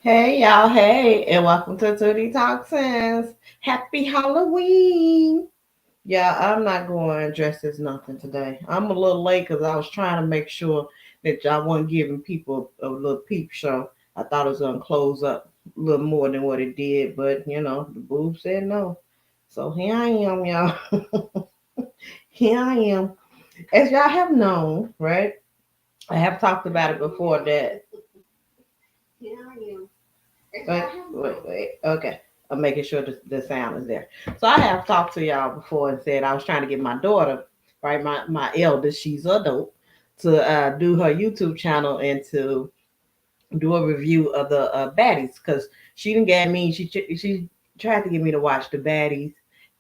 Hey y'all, hey, and welcome to Tootie Toxins. Happy Halloween. Yeah, I'm not going dressed as nothing today. I'm a little late because I was trying to make sure that y'all wasn't giving people a little peep show. I thought it was gonna close up a little more than what it did, but the boob said no. So here I am, y'all. Here I am. As y'all have known, right? I have talked about it before that. Here I am. Wait. Okay. I'm making sure the sound is there. So I have talked to y'all before and said I was trying to get my daughter, right, my eldest, she's adult, to do her YouTube channel and to do a review of the Baddies because she didn't get me. She tried to get me to watch the Baddies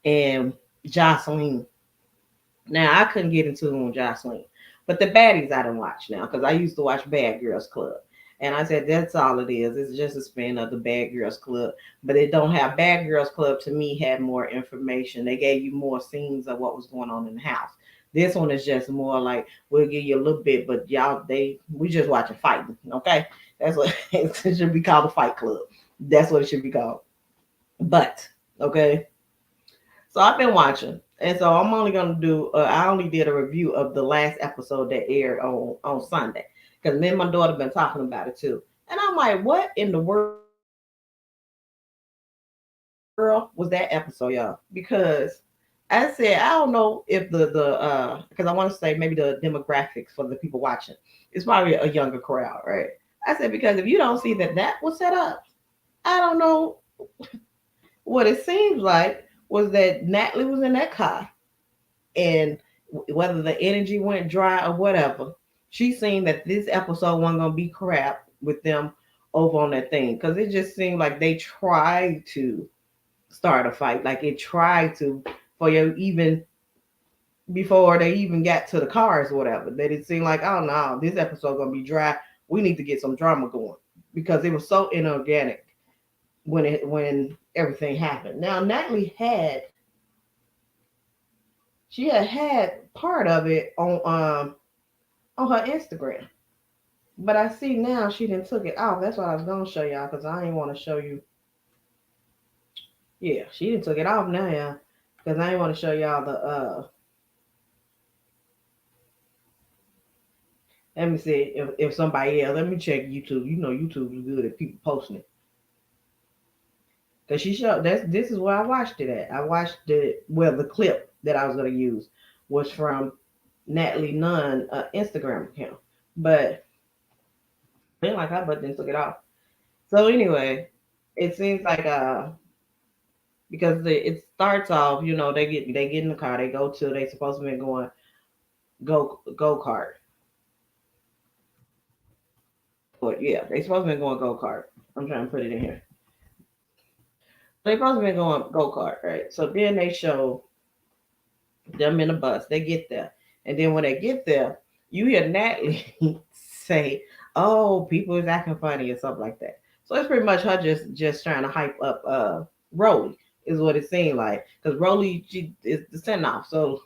and Jocelyn. Now I couldn't get into them with Jocelyn, but the Baddies I didn't watch now because I used to watch Bad Girls Club. And I said that's all it is. It's just a spin of the Bad Girls Club, but it don't have Bad Girls Club. To me, had more information. They gave you more scenes of what was going on in the house. This one is just more like we'll give you a little bit, but y'all we just watching fighting. Okay, that's what it should be called, a Fight Club. That's what it should be called. But okay, so I've been watching, and so I'm only gonna do. I only did a review of the last episode that aired on Sunday because me and my daughter been talking about it too. And I'm like, what in the world was that episode, y'all? Because I said I don't know if the because I want to say maybe the demographics for the people watching it's probably a younger crowd, right? I said because if you don't see that was set up, I don't know what it seems like was that Natalie was in that car and whether the energy went dry or whatever, she seen that this episode wasn't gonna be crap with them over on that thing because it just seemed like they tried to start a fight, like it tried to for you even before they even got to the cars or whatever. That it seemed like, oh no, this episode gonna be dry. We need to get some drama going because it was so inorganic when everything happened. Now Natalie had she had part of it on her Instagram. But I see now she didn't took it off. That's what I was gonna show y'all because I ain't want to show you. Yeah, she didn't took it off now, y'all, because I ain't want to show y'all the. Let me see if somebody else. Let me check YouTube. You know YouTube is good at people posting it. Cause she showed this is where I watched it at. I watched it. Well, the clip that I was gonna use was from Natalie Nunn Instagram account, but I didn't like her, but then took it off. So anyway, it seems like because it starts off, they get in the car, they go to they supposed to be going go kart, but yeah, they supposed to be going go kart. I'm trying to put it in here. They supposed to be going go kart, right? So then they show them in the bus. They get there, and then when they get there, you hear Natalie say, "Oh, people is acting funny" or something like that. So it's pretty much her just trying to hype up Rolly is what it seemed like because Rolly she is the send off. So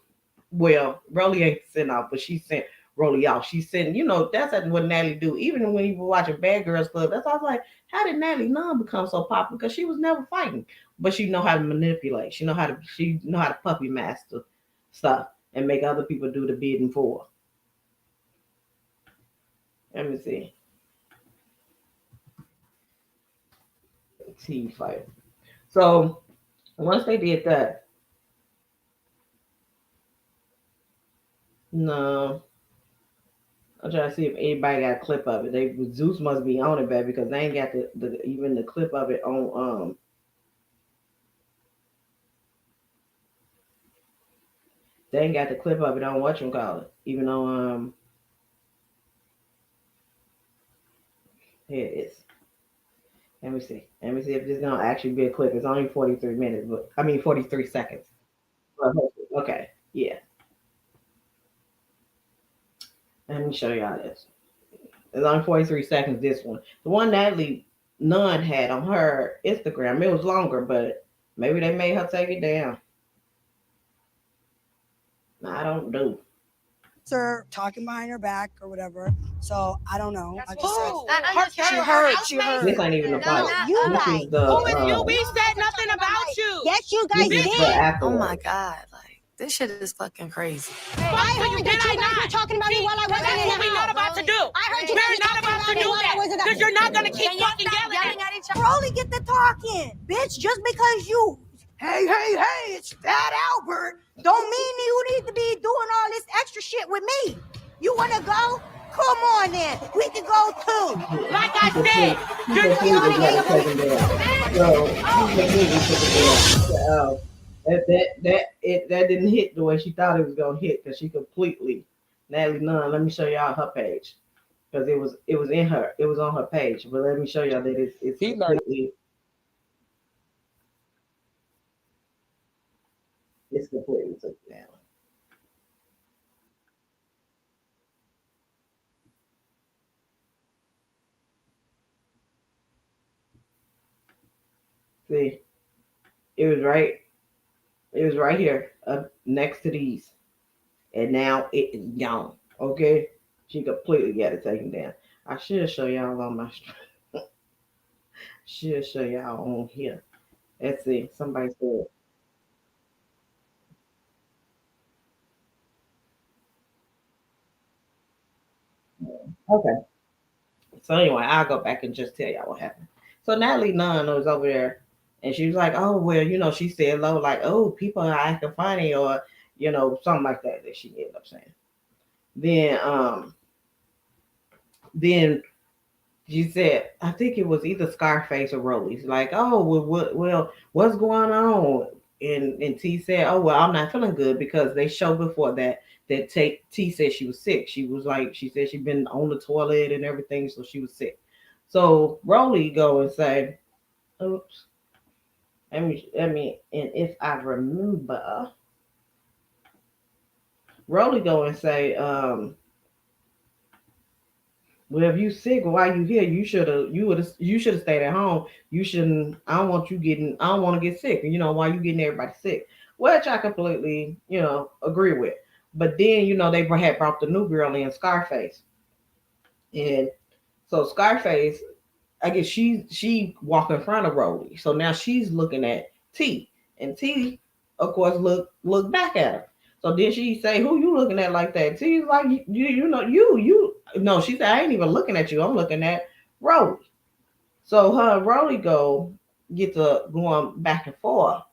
well, Rolly ain't sent off, but she sent Rolly off. She sent, that's what Natalie do. Even when you were watching Bad Girls Club, that's why I was like, how did Natalie Nunn become so popular? Because she was never fighting, but she know how to manipulate. She know how to puppy master stuff and make other people do the bidding for her. Let me see. T fight. So once they did that, no, I'm trying to see if anybody got a clip of it. They Zeus must be on it, bad because they ain't got the even the clip of it on they ain't got the clip of it on whatchamacallit. Even though here it is. Let me see. Let me see if this is gonna actually be a clip. It's only 43 minutes, but I mean 43 seconds. Okay. Yeah. Let me show y'all this. It's only 43 seconds, this one. The one Natalie Nunn had on her Instagram, it was longer, but maybe they made her take it down. I don't know. her talking behind her back or whatever. So I don't know. I just said she heard. This ain't even a fight. You This guys. is the Who is you? We said nothing about you. Yes, you this guys is did. the Oh afterwards. my God, like this shit is fucking crazy. I heard that you guys were talking about me while I wasn't That's in what the we're not house. about to do. I heard you We're guys not talking about to about me do while I that wasn't. because you're not gonna keep fucking yelling at each other. Rolly, get the talking, bitch. Just because you, hey, it's Fat Albert, don't mean you need to be doing all this extra shit with me. You wanna go? Come on then. We can go too. Like I said, She completely got it taken down. So she completely took it down. That didn't hit the way she thought it was gonna hit because she completely Natalie Nunn. Let me show y'all her page because it was on her page. But let me show y'all that it's completely took down. See, it was right. It was right here, up next to these, and now it is gone. Okay, she completely got it taken down. I should show y'all on my. Should show y'all on here. Let's see. Somebody said, okay. So anyway, I'll go back and just tell y'all what happened. So Natalie Nunn was over there, and she was like, "Oh well, she said low like, oh, people are acting funny, or something like that that she ended up saying." Then then she said, I think it was either Scarface or Rollies, like, "Oh what's going on?" And T said, "Oh well, I'm not feeling good because they showed before that T said she was sick. She said she'd been on the toilet and everything, so she was sick." So Rolly go and say, "Oops, and if I remember, Rolly go and say, well, if you sick, why you here? You should have stayed at home. You shouldn't. I don't want you getting. I don't want to get sick. Why you getting everybody sick? Which I completely, agree with. But then, they had brought the new girl in, Scarface, and so Scarface, I guess she walked in front of Rolly. So now she's looking at T, and T, of course, look back at her. So then she say, "Who you looking at like that?" T's like, you." No, she said, "I ain't even looking at you. I'm looking at Rolly." So her and Rolly get to going back and forth,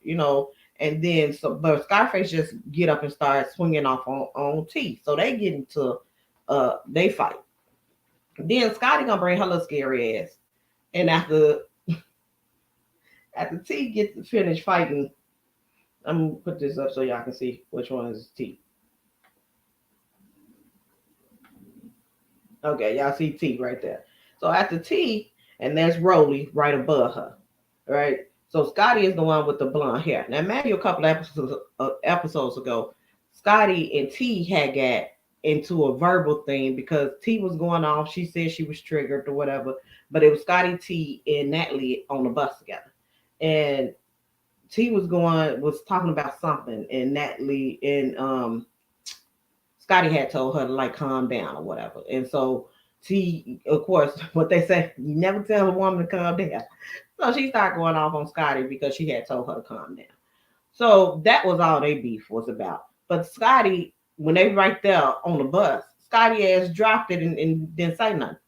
and then but Scarface just get up and start swinging off on T. So they get into they fight. Then Scotty gonna bring her little scary ass, and after T gets finished fighting, I'm gonna put this up so y'all can see which one is T. Okay, y'all see T right there. So after T, and there's Rolly right above her, right? So Scotty is the one with the blonde hair. Now, maybe a couple episodes ago, Scotty and T had got into a verbal thing because T was going off. She said she was triggered or whatever, but it was Scotty, T, and Natalie on the bus together, and T was talking about something, and Natalie and Scotty had told her to like calm down or whatever. And so T, of course, what they say, you never tell a woman to calm down. So she started going off on Scotty because she had told her to calm down. So that was all they beef was about. But Scotty, when they right there on the bus, Scotty ass dropped it and didn't say nothing.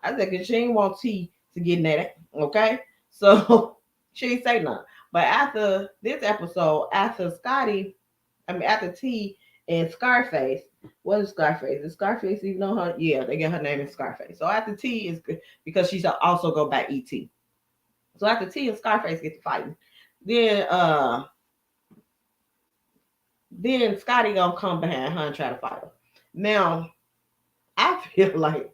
I said, cause she ain't want T to get in that, okay? So she didn't say nothing. But after this episode, after T and Scarface, what is Scarface? Is Scarface even know her? Yeah, they get her name is Scarface. So after T is because she's also go by ET. So after T and Scarface get to fighting, then then Scotty gonna come behind her and try to fight her. Now I feel like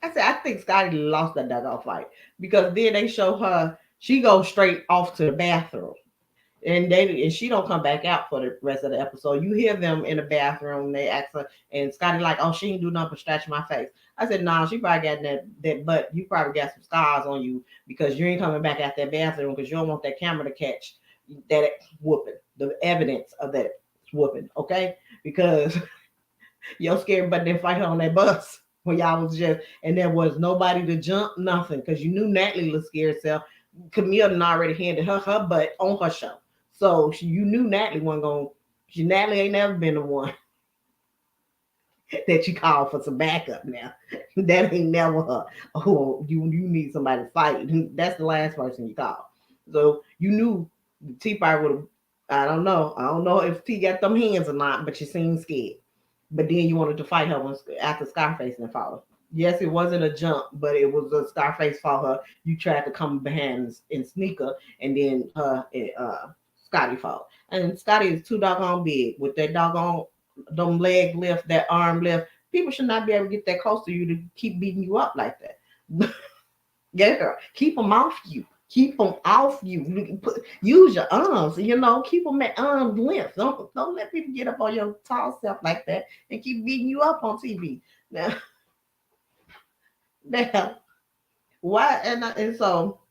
I think Scotty lost that dug fight because then they show her she goes straight off to the bathroom and she don't come back out for the rest of the episode. You hear them in the bathroom. They ask her, and Scotty like, "Oh, she ain't do nothing but scratch my face." I said, "No, she probably got that butt. You probably got some scars on you because you ain't coming back out that bathroom because you don't want that camera to catch that whooping, the evidence of that whooping, okay? Because Your scary butt didn't fight her on that bus when y'all was just, and there was nobody to jump, nothing, because you knew Natalie was scared herself. Camille had already handed her butt on her show. So you knew Natalie wasn't going to, Natalie ain't never been the one that you call for some backup now. That ain't never her. Oh, you need somebody to fight. That's the last person you call. So you knew T probably would have, I don't know. I don't know if T got them hands or not, but she seemed scared. But then you wanted to fight her after Scarface and fought her. Yes, it wasn't a jump, but it was a Scarface fought her. You tried to come behind and sneak her, and then her and Scotty fought. And Scotty is too doggone big with that doggone them leg lift, that arm lift. People should not be able to get that close to you to keep beating you up like that. Yeah, girl, keep them off you. Keep them off you. Use your arms. Keep them at arm's length. Don't let people get up on your tall self like that and keep beating you up on TV. Now, now, why? And so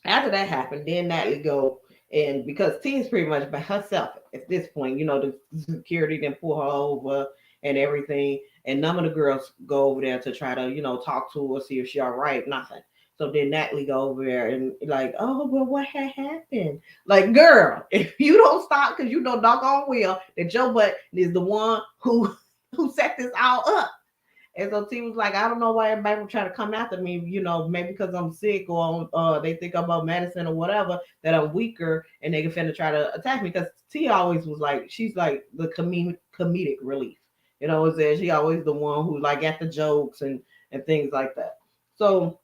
after that happened, then Natalie go, and because T is pretty much by herself at this point, the security then pull her over and everything, and none of the girls go over there to try to, talk to her, see if she all right, nothing. So then Natalie go over there and like, oh, well, what had happened? Like, girl, if you don't stop, because you know doggone well that your butt is the one who set this all up. And so T was like, I don't know why everybody would try to come after me, maybe because I'm sick or they think about medicine or whatever, that I'm weaker and they can finna try to attack me. Because T always was like, she's like the comedic relief. She always the one who like got the jokes and things like that. So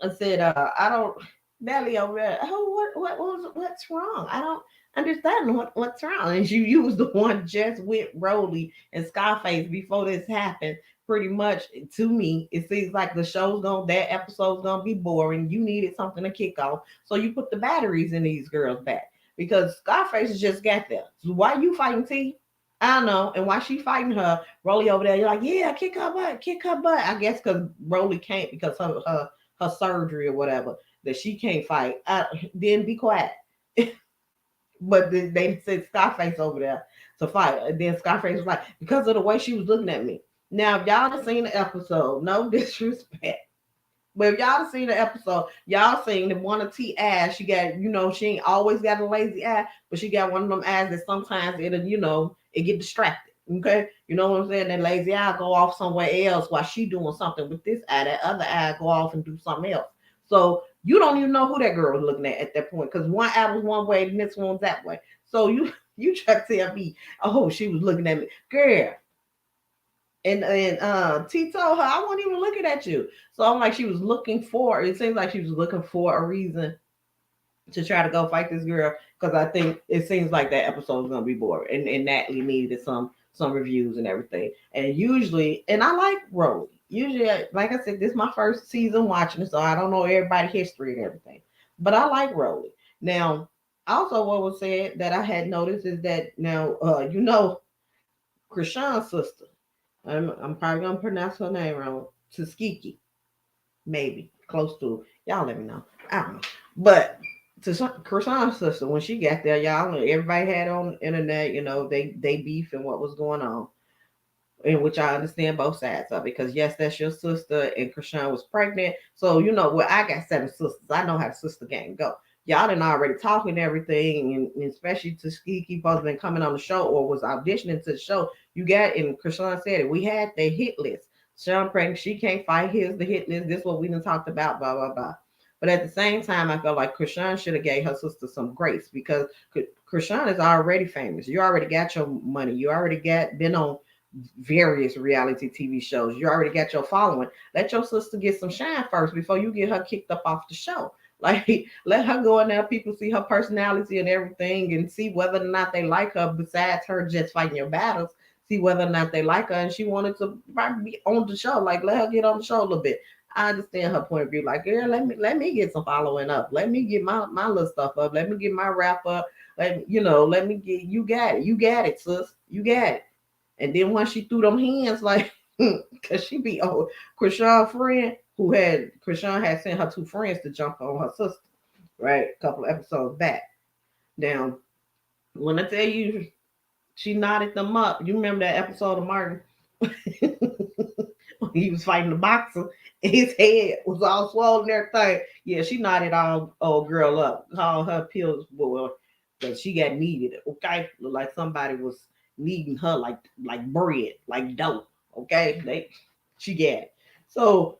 I said, I don't, Natalie over there, oh, what's wrong? I don't understand what's wrong. And you was the one just with Rolly and Scarface before this happened. Pretty much to me, it seems like that episode's gonna be boring. You needed something to kick off. So you put the batteries in these girls back because Scarface just got there. So why you fighting T? I don't know. And why she fighting her, Rolly over there, you're like, yeah, kick her butt. I guess because Rolly can't because her surgery or whatever, that she can't fight. Then be quiet. But they said Scarface over there to fight. And then Scarface was like, because of the way she was looking at me. Now, if y'all have seen the episode, no disrespect, but if y'all have seen the episode, y'all seen the one of T ass. She got, she ain't always got a lazy eye, but she got one of them eyes that sometimes it get distracted. Okay, you know what I'm saying? That lazy eye go off somewhere else while she doing something with this eye. That other eye go off and do something else. So you don't even know who that girl was looking at that point because one eye was one way and this one's that way. So you try to tell me, oh, she was looking at me, girl. And T told her, I wasn't even looking at you. So I'm like, she was looking for, it seems like she was looking for a reason to try to go fight this girl. Because I think it seems like that episode was going to be boring. And Natalie needed some reviews and everything. And usually, and I like Rolly. Usually, like I said, this is my first season watching it, so I don't know everybody's history and everything. But I like Rolly. Now, also what was said that I had noticed is that now, Krishan's sister, I'm probably gonna pronounce her name wrong. Tuskegee, maybe close to. Y'all let me know. I don't know. But to Krishan's sister, when she got there, y'all, everybody had on the internet, they beef and what was going on, in which I understand both sides of it. Because yes, that's your sister, and Krishan was pregnant. So I got 7 sisters. I know how the sister game go. Y'all done already talking and everything, and especially Tuskegee supposed been coming on the show or was auditioning to the show. You got, and Krishan said it, we had the hit list. Sean pregnant, she can't fight. Here's the hit list. This is what we done talked about, blah, blah, blah. But at the same time, I felt like Krishan should have gave her sister some grace because Krishan is already famous. You already got your money. You already been on various reality TV shows. You already got your following. Let your sister get some shine first before you get her kicked up off the show. Like, let her go in there, people see her personality and everything, and see whether or not they like her, besides her just fighting your battles, see whether or not they like her. And she wanted to probably be on the show. Like, let her get on the show a little bit. I understand her point of view. Like, girl, let me get some following up. Let me get my little stuff up. Let me get my rap up. Let me get, you got it, sis. You got it. And then once she threw them hands, like, because she be Krishan's friend, Krishan had sent her 2 friends to jump on her sister, right? A couple of episodes back. Now, when I tell you she knotted them up, you remember that episode of Martin He was fighting the boxer. His head was all swollen and everything. Yeah, she knotted all old girl up. Called her pills boy because she got needed. Okay, looked like somebody was kneading her like bread, like dough. Okay, she got it. So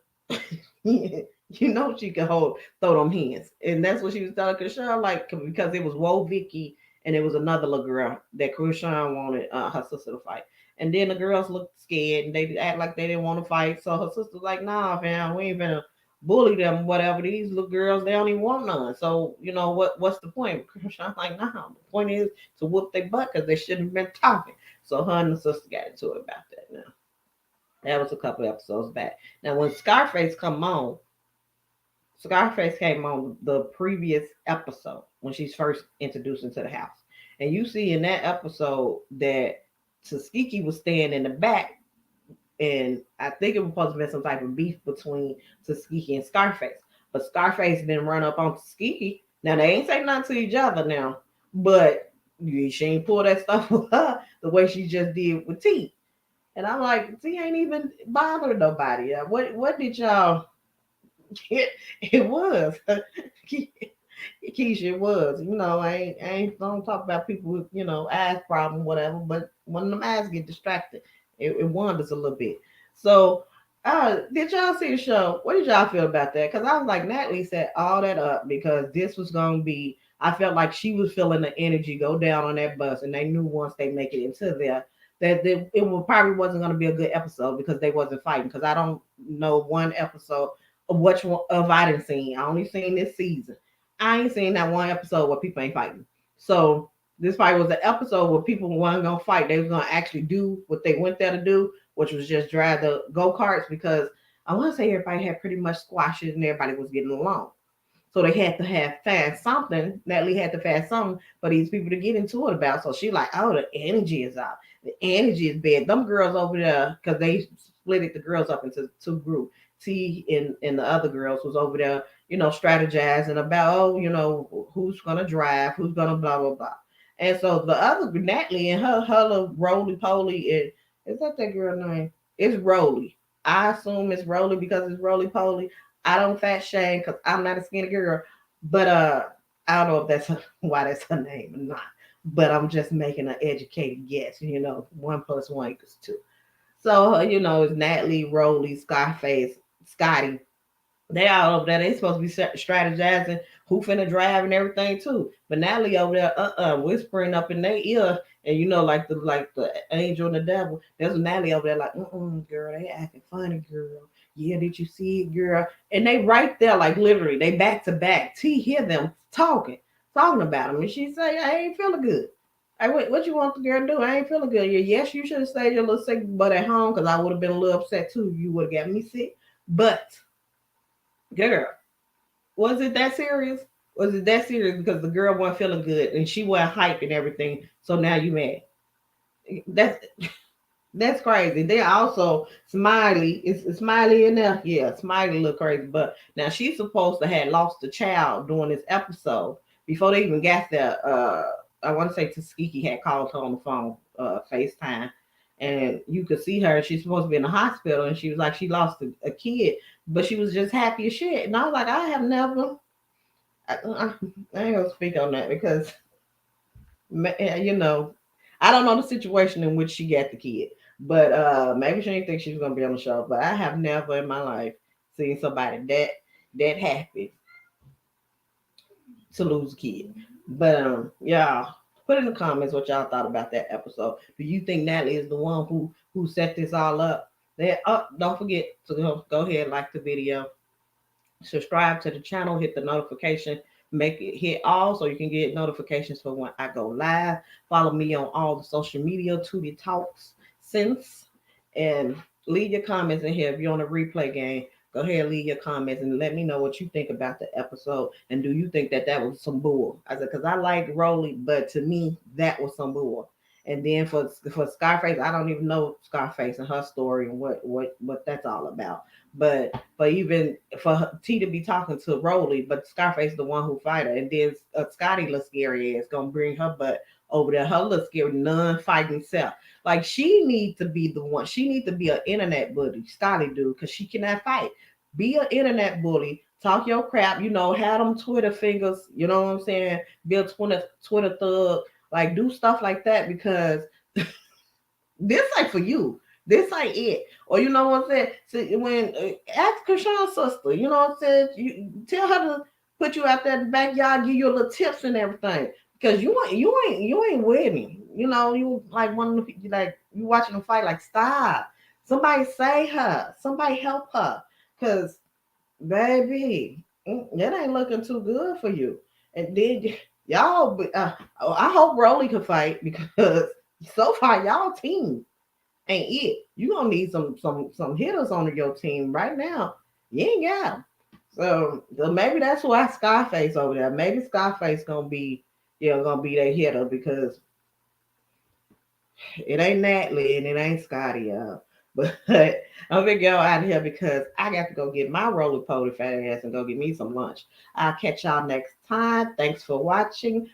she could throw them hands, and that's what she was telling Krishan. Like because it was Woe Vicky and it was another little girl that Krishan wanted her sister to fight. And then the girls looked scared and they act like they didn't want to fight. So her sister's like, nah, fam, we ain't gonna bully them, whatever. These little girls, they don't even want none. So, what's the point? I'm like, nah, the point is to whoop their butt because they shouldn't have been talking. So her and the sister got into it about that now. That was a couple episodes back. Now when Scarface came on the previous episode when she's first introduced into the house. And you see in that episode that Tuskegee was staying in the back, and I think it was supposed to be some type of beef between Tuskegee and Scarface. But Scarface didn't run up on Tuskegee. Now they ain't say nothing to each other now, but she ain't pull that stuff with her the way she just did with T. And I'm like, T ain't even bothered nobody. What did y'all? It was. Keisha, it was. I ain't don't talk about people with, eyes problem, whatever, but when them eyes get distracted, it wanders a little bit. So did y'all see the show? What did y'all feel about that? Because I was like, Natalie set all that up because this was gonna be, I felt like she was feeling the energy go down on that bus, and they knew once they make it into there that probably wasn't going to be a good episode because they wasn't fighting. Because I don't know one episode of which one of I didn't see. I only seen this season. I ain't seen that one episode where people ain't fighting. So this probably was an episode where people weren't gonna fight. They was gonna actually do what they went there to do, which was just drive the go karts. Because I want to say everybody had pretty much squashes and everybody was getting along. So they had to have fast something. Natalie had to fast something for these people to get into it about. So she like, oh, the energy is out. The energy is bad. Them girls over there, because they split it, the girls up into two groups. T and the other girls was over there, strategizing about, who's gonna drive, who's gonna blah blah blah. And so the other Natalie and her little roly poly, is that girl name? It's Roly. I assume it's Roly because it's roly poly. I don't fat shame because I'm not a skinny girl, but I don't know if that's why that's her name or not. But I'm just making an educated guess. 1+1=2. So it's Natalie, Roly, Scarface, Scotty. They all over there. They supposed to be strategizing who finna drive and everything too. But Natalie over there, whispering up in their ear, and like the angel and the devil. There's Natalie over there, like, girl, they acting funny, girl. Yeah, did you see it, girl? And they right there, like literally, they back to back. T hear them talking about him, and she say, I ain't feeling good. What you want the girl to do? I ain't feeling good. Yeah, yes, you should have stayed your little sick butt at home because I would have been a little upset too. You would have got me sick. But girl, was it that serious? Was it that serious because the girl wasn't feeling good and she wasn't hype and everything? So now you mad? That's that's crazy. They also Smiley is Smiley in there. Yeah, Smiley look crazy, but now she's supposed to have lost a child during this episode before they even got there. I want to say Tuskegee had called her on the phone, FaceTime, and you could see her. She's supposed to be in the hospital, and she was like she lost a kid, but she was just happy as shit. And I was like, I have never. I ain't gonna speak on that because I don't know the situation in which she got the kid, but maybe she didn't think she was gonna be on the show. But I have never in my life seen somebody that happy to lose a kid. But y'all put in the comments what y'all thought about that episode. Do you think Natalie is the one who set this all up? Don't forget to go ahead and like the video, subscribe to the channel, hit the notification, make it hit all so you can get notifications for when I go live. Follow me on all the social media, Tootie Talks since, and leave your comments in here. If you're on a replay game, go ahead and leave your comments and let me know what you think about the episode. And do you think that was some bull? I said, because I like Rolly, but to me, that was some bull. And then for Scarface, I don't even know Scarface and her story and what that's all about. But even for T to be talking to Rolly, but Scarface the one who fight her, and then Scotty looks scary ass gonna bring her butt over there. Her little scary non-fighting self. Like she needs to be the one. She needs to be an internet bully. Scotty do because she cannot fight. Be an internet bully. Talk your crap. Have them Twitter fingers. You know what I'm saying? Be a Twitter thug. Like do stuff like that because this ain't for you. This ain't it. Or you know what I'm saying? So when ask Krishan's sister, you know what I'm saying? You tell her to put you out there in the backyard, give you a little tips and everything. Because you ain't winning. You like one of the like you watching them fight, like stop. Somebody save her. Somebody help her. Cause baby, that ain't looking too good for you. And then y'all, I hope Rolly can fight because so far y'all team ain't it. You gonna need some hitters on your team right now. You ain't got 'em. So maybe that's why Scarface over there. Maybe Scarface gonna be their hitter because it ain't Natalie and it ain't Scotty, y'all. But I'm gonna go out of here because I got to go get my roly poly fat ass and go get me some lunch. I'll catch y'all next time. Thanks for watching.